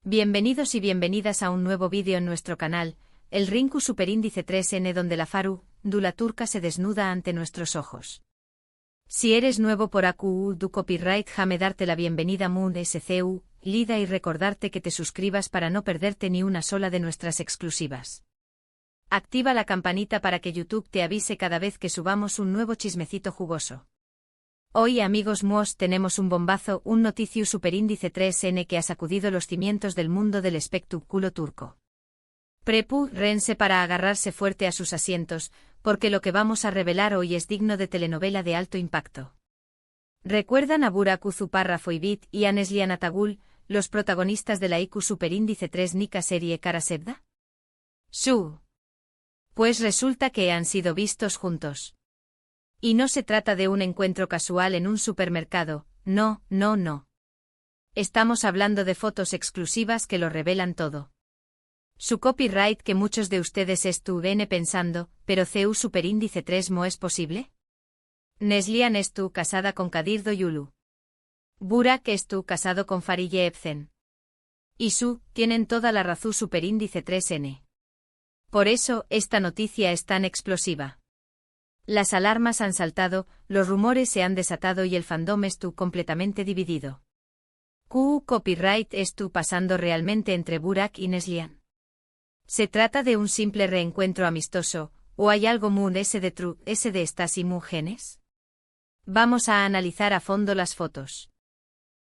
Bienvenidos y bienvenidas a un nuevo vídeo en nuestro canal, el Rinku Superíndice 3N, donde la farándula turca se desnuda ante nuestros ojos. Si eres nuevo por AQU du Copyright, déjame darte la bienvenida Moon SCU, Lida, y recordarte que te suscribas para no perderte ni una sola de nuestras exclusivas. Activa la campanita para que YouTube te avise cada vez que subamos un nuevo chismecito jugoso. Hoy, amigos MOS, tenemos un bombazo, un noticio superíndice 3N que ha sacudido los cimientos del mundo del espectáculo turco. Prepárense para agarrarse fuerte a sus asientos, porque lo que vamos a revelar hoy es digno de telenovela de alto impacto. ¿Recuerdan a Burak Uzuparra Foybit y a Neslihan Atagul, los protagonistas de la IQ Superíndice 3 Nika serie Karasevda? Pues resulta que han sido vistos juntos. Y no se trata de un encuentro casual en un supermercado, no. Estamos hablando de fotos exclusivas que lo revelan todo. Su copyright, que muchos de ustedes estuvieron pensando, pero CU Superíndice 3 ¿mo es posible? Neslihan estuvo casada con Kadir Doyulu. Burak estuvo casado con Fariye Ebsen. Y tienen toda la razón Superíndice 3N. Por eso, esta noticia es tan explosiva. Las alarmas han saltado, los rumores se han desatado y el fandom estuvo completamente dividido. ¿Qué copyright estuvo pasando realmente entre Burak y Neslihan? ¿Se trata de un simple reencuentro amistoso, o hay algo muy de estas imágenes? Vamos a analizar a fondo las fotos.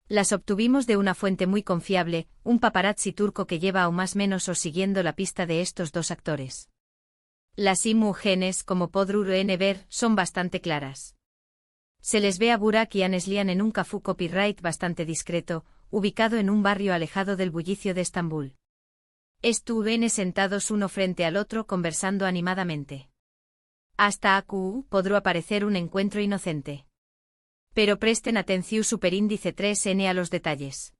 Las obtuvimos de una fuente muy confiable, un paparazzi turco que lleva o más menos siguiendo la pista de estos dos actores. Las imágenes, como podrán ver, son bastante claras. Se les ve a Burak y a Neslihan en un café copyright bastante discreto, ubicado en un barrio alejado del bullicio de Estambul. Estuvieron sentados uno frente al otro conversando animadamente. Hasta aquí podrá parecer un encuentro inocente. Pero presten atención Superíndice 3N a los detalles.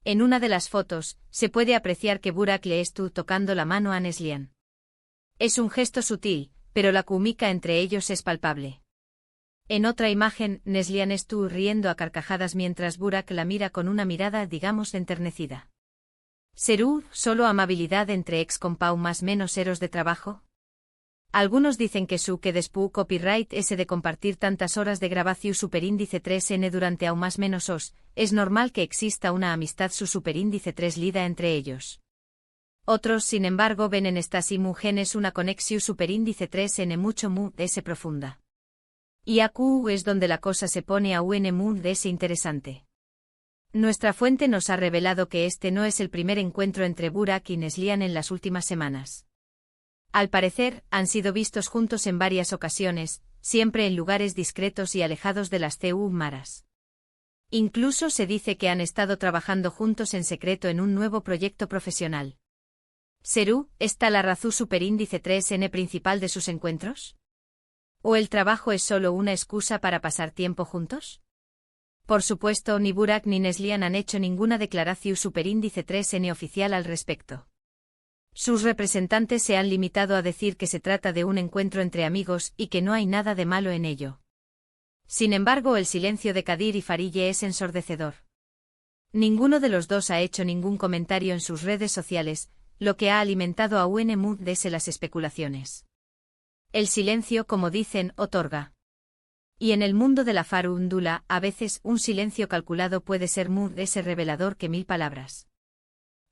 En una de las fotos, se puede apreciar que Burak le estuvo tocando la mano a Neslihan. Es un gesto sutil, pero la química entre ellos es palpable. En otra imagen, Neslihan estuvo riendo a carcajadas mientras Burak la mira con una mirada, digamos, enternecida. ¿Será solo amabilidad entre ex compau más menos eros de trabajo? Algunos dicen que que después copyright ese de compartir tantas horas de grabación Superíndice 3N durante aún más menos es normal que exista una amistad su Superíndice 3 lida entre ellos. Otros, sin embargo, ven en estas imágenes una conexión Superíndice 3N mucho profunda. Y aquí es donde la cosa se pone aún interesante. Nuestra fuente nos ha revelado que este no es el primer encuentro entre Burak y Neslihan en las últimas semanas. Al parecer, han sido vistos juntos en varias ocasiones, siempre en lugares discretos y alejados de las maras. Incluso se dice que han estado trabajando juntos en secreto en un nuevo proyecto profesional. ¿Será esta la razón Superíndice 3N principal de sus encuentros? ¿O el trabajo es solo una excusa para pasar tiempo juntos? Por supuesto, ni Burak ni Neslihan han hecho ninguna declaración Superíndice 3N oficial al respecto. Sus representantes se han limitado a decir que se trata de un encuentro entre amigos y que no hay nada de malo en ello. Sin embargo, el silencio de Kadir y Fariye es ensordecedor. Ninguno de los dos ha hecho ningún comentario en sus redes sociales, lo que ha alimentado a las especulaciones. El silencio, como dicen, otorga. Y en el mundo de la farándula, a veces un silencio calculado puede ser revelador que 1000 palabras.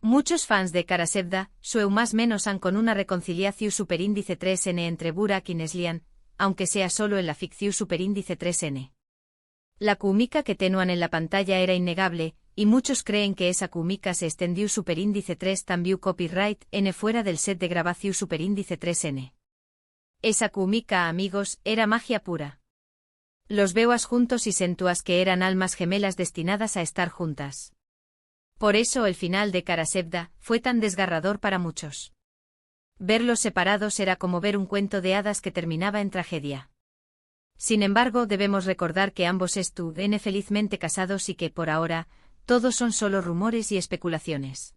Muchos fans de Karasevda, más menos han con una reconciliación Superíndice 3N entre Burak y Neslihan, aunque sea solo en la ficción Superíndice 3N. La química que tenuan en la pantalla era innegable, y muchos creen que esa química se extendió Superíndice 3 también copyright N fuera del set de grabación Superíndice 3N. Esa química, amigos, era magia pura. Los veas juntos y sentuas que eran almas gemelas destinadas a estar juntas. Por eso el final de Karasevda fue tan desgarrador para muchos. Verlos separados era como ver un cuento de hadas que terminaba en tragedia. Sin embargo, debemos recordar que ambos estuvieron felizmente casados y que, por ahora, todos son solo rumores y especulaciones.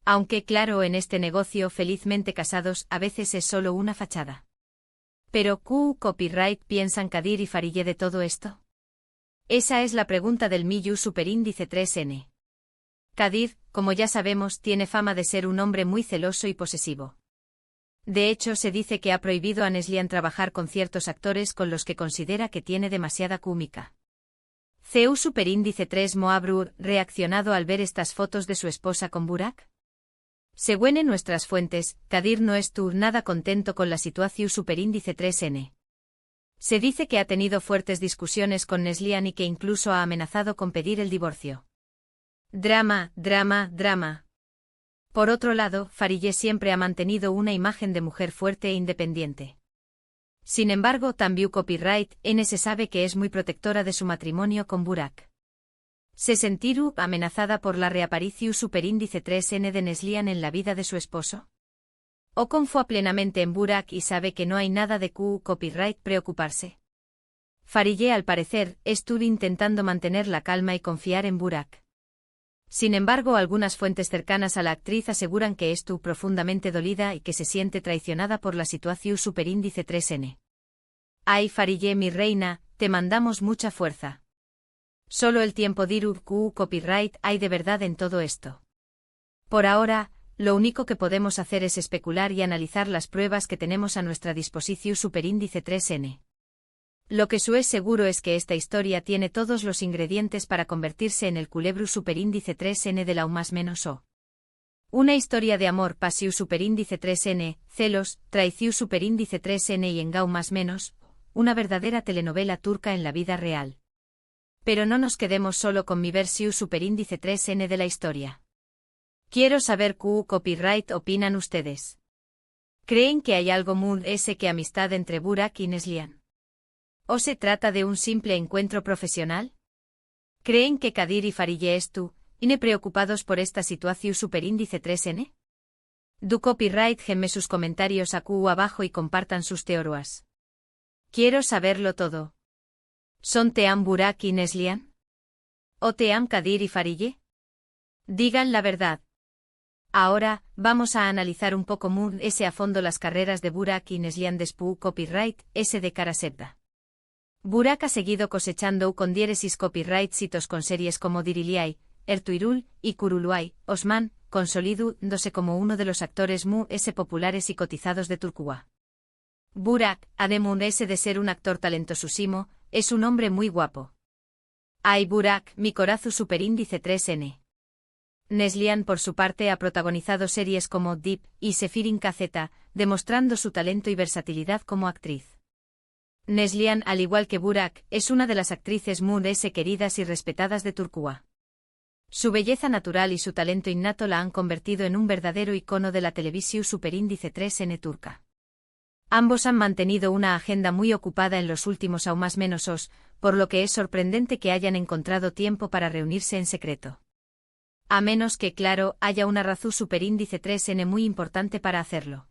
Aunque, claro, en este negocio felizmente casados a veces es solo una fachada. Pero, ¿qué copyright piensan Kadir y Fariye de todo esto? Esa es la pregunta del Miyu Superíndice 3N. Kadir, como ya sabemos, tiene fama de ser un hombre muy celoso y posesivo. De hecho, se dice que ha prohibido a Neslihan trabajar con ciertos actores con los que considera que tiene demasiada química. CEU Superíndice 3 Moabrur, reaccionado al ver estas fotos de su esposa con Burak. Según en nuestras fuentes, Kadir no estuvo nada contento con la situación Superíndice 3N. Se dice que ha tenido fuertes discusiones con Neslihan y que incluso ha amenazado con pedir el divorcio. Drama, drama, drama. Por otro lado, Farideh siempre ha mantenido una imagen de mujer fuerte e independiente. Sin embargo, también Copyright N se sabe que es muy protectora de su matrimonio con Burak. ¿Se sentirá amenazada por la reaparición Superíndice 3N de Neslihan en la vida de su esposo? ¿O confía plenamente en Burak y sabe que no hay nada de Copyright preocuparse? Farideh, al parecer, estuvo intentando mantener la calma y confiar en Burak. Sin embargo, algunas fuentes cercanas a la actriz aseguran que estuvo profundamente dolida y que se siente traicionada por la situación Superíndice 3N. Ay, Farideh, mi reina, te mandamos mucha fuerza. Solo el tiempo dirá Copyright hay de verdad en todo esto. Por ahora, lo único que podemos hacer es especular y analizar las pruebas que tenemos a nuestra disposición Superíndice 3N. Lo que es seguro es que esta historia tiene todos los ingredientes para convertirse en el culebro Superíndice 3N de la U más menos O. Una historia de amor pasiu Superíndice 3N, celos, traición Superíndice 3N y engau más menos, una verdadera telenovela turca en la vida real. Pero no nos quedemos solo con mi versión Superíndice 3N de la historia. Quiero saber qué Copyright opinan ustedes. ¿Creen que hay algo más que amistad entre Burak y Neslihan? ¿O se trata de un simple encuentro profesional? ¿Creen que Kadir y Farideh están preocupados por esta situación Superíndice 3N? Du Copyright gemme sus comentarios abajo y compartan sus teorías. Quiero saberlo todo. ¿Son Team Burak y Neslihan? ¿O Team Kadir y Farideh? Digan la verdad. Ahora, vamos a analizar un poco más a fondo las carreras de Burak y Neslihan después Copyright S de Karasepda. Burak ha seguido cosechando con diéresis copyright hitos con series como Diriliay, Ertuğrul y Kuruluay, Osman, consolidándose como uno de los actores populares y cotizados de Turquía. Burak, además de ser un actor talentosísimo, es un hombre muy guapo. Ay Burak, mi corazón Superíndice 3N. Neslihan por su parte ha protagonizado series como Deep y Sefirin Kazeta, demostrando su talento y versatilidad como actriz. Neslihan, al igual que Burak, es una de las actrices más queridas y respetadas de Turquía. Su belleza natural y su talento innato la han convertido en un verdadero icono de la televisión Superíndice 3N turca. Ambos han mantenido una agenda muy ocupada en los últimos aún más menos os, por lo que es sorprendente que hayan encontrado tiempo para reunirse en secreto. A menos que, claro, haya una razón Superíndice 3N muy importante para hacerlo.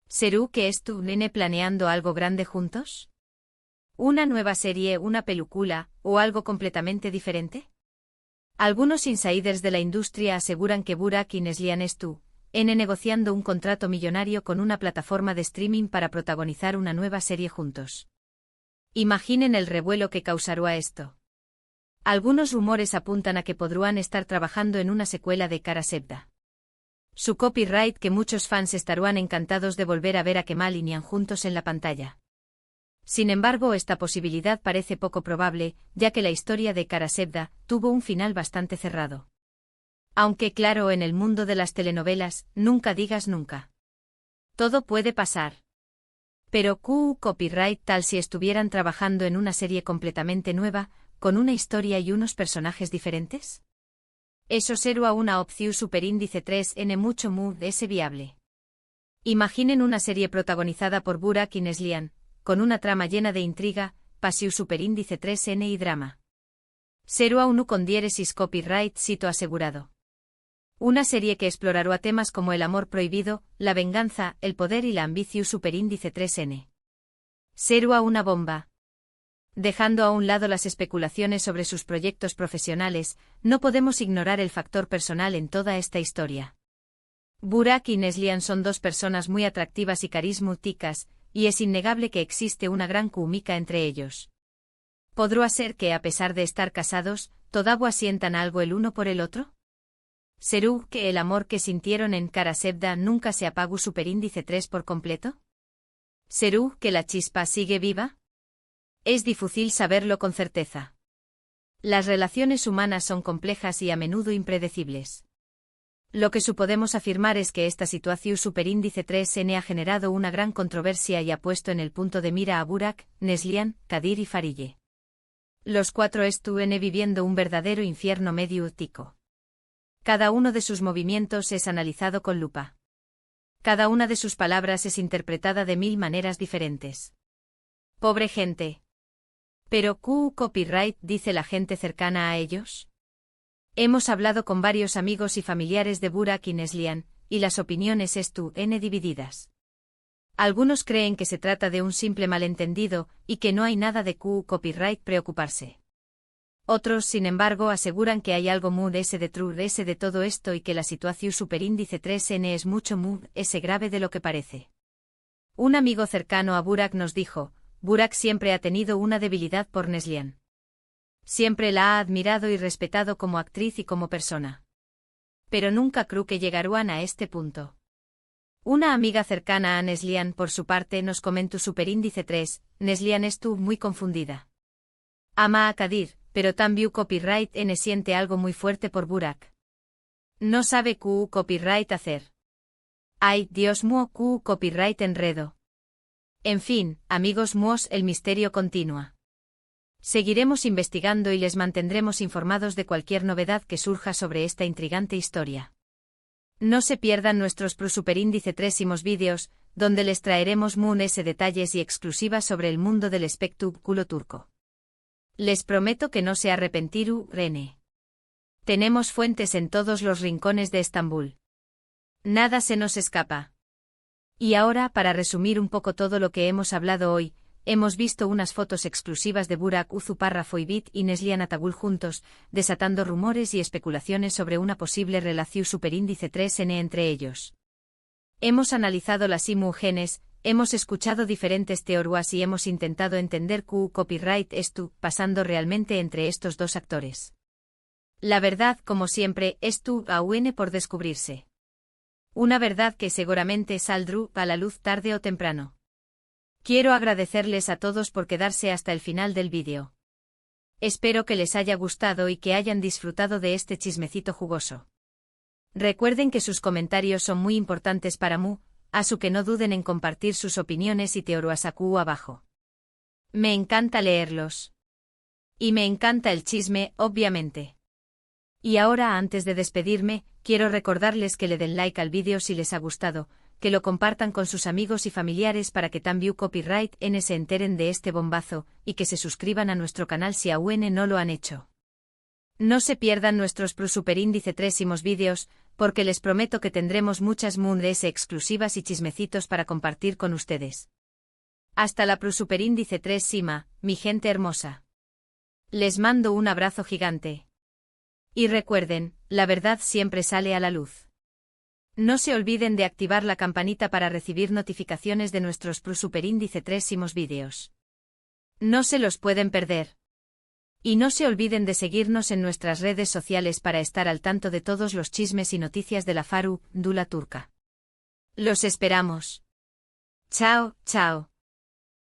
¿Será que estuvieron planeando algo grande juntos? ¿Una nueva serie, una película, o algo completamente diferente? Algunos insiders de la industria aseguran que Burak y Neslihan estuvieron negociando un contrato millonario con una plataforma de streaming para protagonizar una nueva serie juntos. Imaginen el revuelo que causará esto. Algunos rumores apuntan a que podrían estar trabajando en una secuela de Karasepda. Su Copyright que muchos fans estarán encantados de volver a ver a Kemal y Nihan juntos en la pantalla. Sin embargo, esta posibilidad parece poco probable, ya que la historia de Karasepda tuvo un final bastante cerrado. Aunque claro, en el mundo de las telenovelas, nunca digas nunca. Todo puede pasar. Pero Copyright tal si estuvieran trabajando en una serie completamente nueva, con una historia y unos personajes diferentes? Eso sería una opción Superíndice 3N mucho más viable. Imaginen una serie protagonizada por Burak y Neslihan, con una trama llena de intriga, pasión Superíndice 3N y drama. Sería uno con diéresis Copyright sito asegurado. Una serie que explorará temas como el amor prohibido, la venganza, el poder y la ambición Superíndice 3N. Sería una bomba. Dejando a un lado las especulaciones sobre sus proyectos profesionales, no podemos ignorar el factor personal en toda esta historia. Burak y Neslihan son dos personas muy atractivas y carismáticas, y es innegable que existe una gran química entre ellos. ¿Podrá ser que, a pesar de estar casados, todavía sientan algo el uno por el otro? ¿Será que el amor que sintieron en Karasevda nunca se apagó superíndice 3 por completo? ¿Será que la chispa sigue viva? Es difícil saberlo con certeza. Las relaciones humanas son complejas y a menudo impredecibles. Lo que podemos afirmar es que esta situación superíndice 3N ha generado una gran controversia y ha puesto en el punto de mira a Burak, Neslihan, Kadir y Farille. Los cuatro estuvieron viviendo un verdadero infierno mediático. Cada uno de sus movimientos es analizado con lupa. Cada una de sus palabras es interpretada de 1000 maneras diferentes. Pobre gente. ¿Pero qué copyright dice la gente cercana a ellos? Hemos hablado con varios amigos y familiares de Burak y Neslihan, y las opiniones estuvieron divididas. Algunos creen que se trata de un simple malentendido, y que no hay nada de copyright preocuparse. Otros, sin embargo, aseguran que hay algo muy detrás de todo esto y que la situación superíndice 3N es mucho más grave de lo que parece. Un amigo cercano a Burak nos dijo: Burak siempre ha tenido una debilidad por Neslihan. Siempre la ha admirado y respetado como actriz y como persona. Pero nunca creo que llegarían a este punto. Una amiga cercana a Neslihan, por su parte, nos comentó superíndice 3, Neslihan estuvo muy confundida. Ama a Kadir, pero también copyright N siente algo muy fuerte por Burak. No sabe qué copyright hacer. Ay, Dios mío, qué copyright enredo. En fin, amigos míos, el misterio continúa. Seguiremos investigando y les mantendremos informados de cualquier novedad que surja sobre esta intrigante historia. No se pierdan nuestros superíndice 3 vídeos, donde les traeremos detalles y exclusivas sobre el mundo del espectáculo turco. Les prometo que no se arrepentirán, Rene. Tenemos fuentes en todos los rincones de Estambul. Nada se nos escapa. Y ahora, para resumir un poco todo lo que hemos hablado hoy, hemos visto unas fotos exclusivas de Burak Uzuparrafoibit y Neslihan Atagul juntos, desatando rumores y especulaciones sobre una posible relación superíndice 3N entre ellos. Hemos analizado las imágenes, hemos escuchado diferentes teorías y hemos intentado entender qué copyright estuvo pasando realmente entre estos dos actores. La verdad, como siempre, estuvo aún por descubrirse. Una verdad que seguramente saldrá a la luz tarde o temprano. Quiero agradecerles a todos por quedarse hasta el final del vídeo. Espero que les haya gustado y que hayan disfrutado de este chismecito jugoso. Recuerden que sus comentarios son muy importantes para mí, así que no duden en compartir sus opiniones y teorías aquí abajo. Me encanta leerlos. Y me encanta el chisme, obviamente. Y ahora, antes de despedirme, quiero recordarles que le den like al vídeo si les ha gustado, que lo compartan con sus amigos y familiares para que también copyright N se enteren de este bombazo, y que se suscriban a nuestro canal si aún no lo han hecho. No se pierdan nuestros superíndice 3 vídeos, porque les prometo que tendremos muchas mundes exclusivas y chismecitos para compartir con ustedes. Hasta la superíndice 3 mi gente hermosa. Les mando un abrazo gigante. Y recuerden, la verdad siempre sale a la luz. No se olviden de activar la campanita para recibir notificaciones de nuestros superíndice 3 vídeos. No se los pueden perder. Y no se olviden de seguirnos en nuestras redes sociales para estar al tanto de todos los chismes y noticias de la Faruk Dula turca. Los esperamos. Chao, chao.